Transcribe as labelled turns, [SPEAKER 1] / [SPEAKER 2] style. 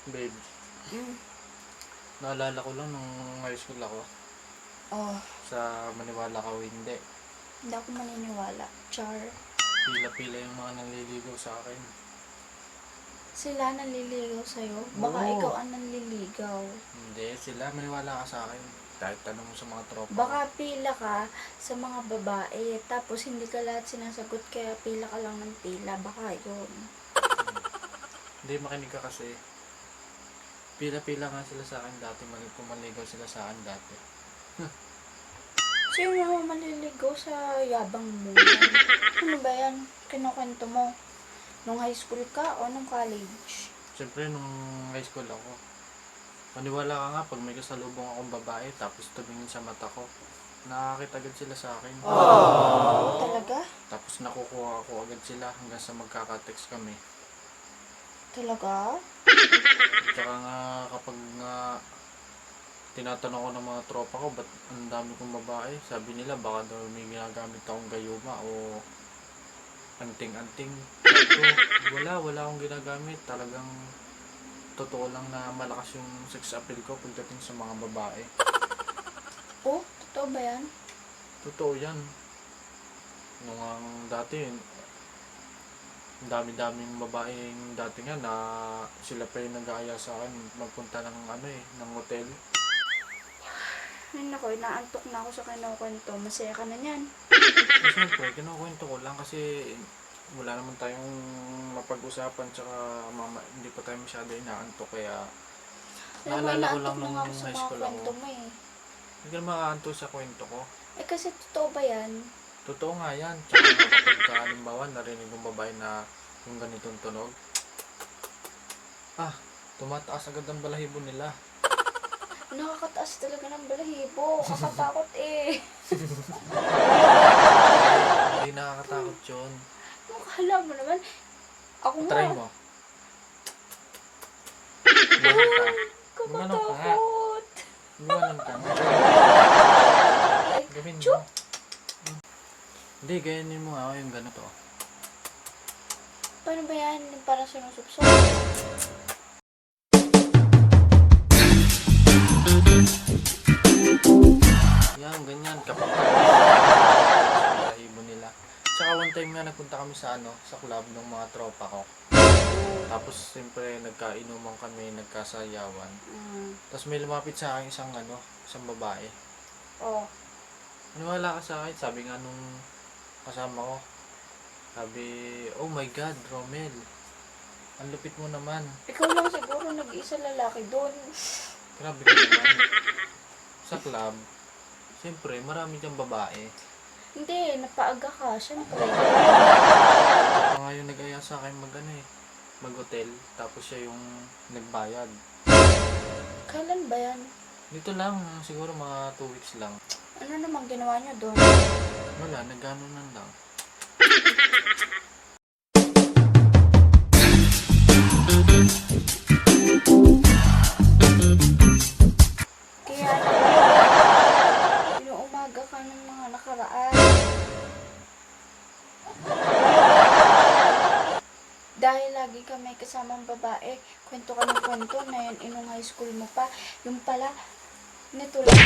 [SPEAKER 1] Babe,
[SPEAKER 2] Mm.
[SPEAKER 1] naalala ko lang nung high school ako.
[SPEAKER 2] Oh,
[SPEAKER 1] Sa maniwala ka o hindi,
[SPEAKER 2] hindi ako maniniwala. Char.
[SPEAKER 1] pila-pila yung mga nanliligaw sa akin.
[SPEAKER 2] Sila nanliligaw sa'yo? Baka
[SPEAKER 1] Oo.
[SPEAKER 2] ikaw ang nanliligaw.
[SPEAKER 1] Hindi, sila maniwala ka sa akin. Kahit tanong mo sa mga tropa ko.
[SPEAKER 2] Baka pila ka sa mga babae, tapos hindi ka lahat sinasagot, kaya pila ka lang ng pila. Baka yun.
[SPEAKER 1] Hindi, makinig ka kasi. Pila-pila nga sila sa akin dati. Kung maligaw sila sa akin dati.
[SPEAKER 2] Sino naman maliligaw sa yabang mo? Ano ba yan? Kinukwento mo? Nung high school ka o nung college?
[SPEAKER 1] Siyempre, nung high school ako, maniwala ka nga pag may kasalubong akong babae tapos tumingin sa mata ko, nakakita agad sila sa akin.
[SPEAKER 2] Oo, talaga?
[SPEAKER 1] Tapos nakukuha ko agad sila hanggang sa magkaka-text kami.
[SPEAKER 2] Talaga?
[SPEAKER 1] Tsaka nga kapag nga tinatanong ko ng mga tropa ko ba't ang dami kong babae, sabi nila baka daw may ginagamit akong gayuma o anting-anting. Sabi ko, wala akong ginagamit. Talagang totoo lang na malakas yung sex appeal ko pagdating sa mga babae.
[SPEAKER 2] Oh, totoo ba yan?
[SPEAKER 1] Totoo yan. Nung ang dati, ang dami-daming babaeng dati nga na sila pa yung nag-aaya sa akin magpunta ng ng hotel.
[SPEAKER 2] Ay naku, inaantok na ako sa kinukwento. Masaya ka na yan.
[SPEAKER 1] So, siyempre, kinukwento ko lang kasi wala naman tayong mapag-usapan tsaka hindi pa tayo masyado inaantok kaya
[SPEAKER 2] Alam mo,
[SPEAKER 1] naalala ko
[SPEAKER 2] inaantok
[SPEAKER 1] lang
[SPEAKER 2] na
[SPEAKER 1] nung
[SPEAKER 2] nga ako sa
[SPEAKER 1] high
[SPEAKER 2] mga
[SPEAKER 1] school
[SPEAKER 2] kwento
[SPEAKER 1] ako.
[SPEAKER 2] mo eh.
[SPEAKER 1] Hindi ka makaanto sa kwento ko.
[SPEAKER 2] Eh kasi totoo ba yan?
[SPEAKER 1] Totoo nga yan. Tsaka kapag halimbawa narinig ng babae na yung ganitong tunog, tumataas agad ang balahibo nila.
[SPEAKER 2] Nakakataas talaga ng balahibo. Kakatakot eh.
[SPEAKER 1] Hindi nakakatakot yun.
[SPEAKER 2] Akala mo naman. Ako nga.
[SPEAKER 1] Try mo. Gumanon ka. Gumanon ka nga.
[SPEAKER 2] Kakatakot.
[SPEAKER 1] Gumanon ka nga. Gawin mo.
[SPEAKER 2] Chuk!
[SPEAKER 1] Hindi, ganyanin mo nga yung ganito.
[SPEAKER 2] Paano ba yan? Yung parang sinusupsok.
[SPEAKER 1] Yan, ganyan. Kapag balahibo nila. Tsaka one time nga nagpunta kami sa sa club ng mga tropa ko. Tapos siyempre nagkainuman kami, nagkasayawan. Tapos may lumapit sa akin isang babae.
[SPEAKER 2] Oh.
[SPEAKER 1] Maniwala ka sa akin, sabi nga nung kasama ko. Sabi, oh my God, Romel. Ang lupit mo naman.
[SPEAKER 2] Ikaw lang siguro nag-iisa lalaki doon.
[SPEAKER 1] Grabe ka naman. Sa club, siyempre marami diyang babae.
[SPEAKER 2] Hindi, napaaga ka. Siyempre.
[SPEAKER 1] Ako nga yung nag-aya sa akin mag-hotel. Tapos siya yung nagbayad.
[SPEAKER 2] Kailan ba yan?
[SPEAKER 1] Dito lang, siguro mga 2 weeks lang.
[SPEAKER 2] Ano naman ginawa niyo doon?
[SPEAKER 1] Wala, nagganunan lang.
[SPEAKER 2] Kaya inuumaga ka ng mga nakaraan. Dahil lagi ka may kasamang babae, kwento ka ng kwento na yun, inong high school mo pa. Yung pala, nito lang.